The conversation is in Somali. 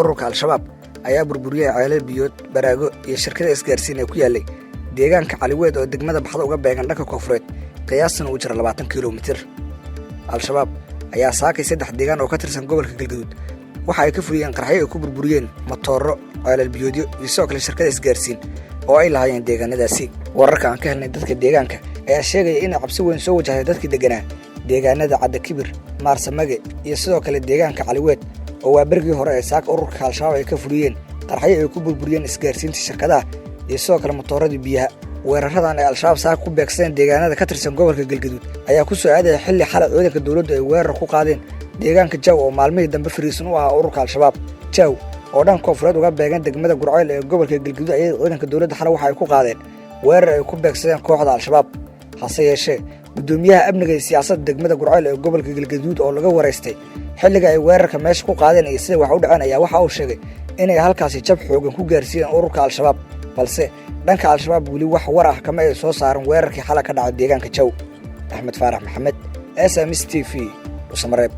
ururka al-shabaab ayaa burburiyay ceelal biyood baraago iyo shirkada isgaarsiin ee ku yaalay deegaanka Caliweed oo degmada Baxda uga beegan dhanka koonfureed qiyaasna uu jira 20 kiiloomitir. al-shabaab ayaa saakay 3 deegaan oo ka tirsan gobolka Galgaduud waxa ay ka fuliyeen qarxyo ay ku burburiyeen matooro ceelal biyoodyo iyo sidoo kale shirkada isgaarsiin oo ay lahaayeen deegaanadaasi. wararka aan ka helnay dadka deegaanka ayaa sheegay in cabsi weyn soo wajahday dadkii deganaa deegaanada Cadda Kibir, Maarsamage iyo sidoo kale deegaanka Caliweed oo waa berigii hore ee saaka ururka al-shabaab ay ka fuliyeen qarxyo ay ku burburiyeen isgaarsiinta shirkadaha iyo sidoo kale matooradii biyaha. weeraradan ay al-shabaab saaka ku beegsadeen deegaanada ka tirsan gobolka Galgaduud ayaa ku soo aaday xilli xalay ciidanka dawladda ay weerar ku qaadeen deegaanka Jaw oo maalmihii dambe fariisan u ahaa ururka al-shabaab. Jaw oo dhanka koonfureed uga beegan degmada Gurceel ee gobolka Galgaduud ayay ciidanka dawladda xalay waxa ay ku qaadeen weerar ay ku beegsadeen kooxda al-shabaab. hase yeeshee gudoomiyaha amniga iyo siyaasadda degmada Gurceel ee gobolka Galgaduud oo laga wareystay xilliga ay weerarka meesha ku qaadeen iyo sida wax u dhaceen ayaa waxa uu sheegay inay halkaasi jab xoogan ku gaarsiiyeen ururka al-shabaab, balse dhanka al-shabaab wali wax war ah kama ay soo saaran weerarkii xalay ka dhacay deegaanka Jaw. Axmed Faarax Maxamed, SMS TV, Usmareeb.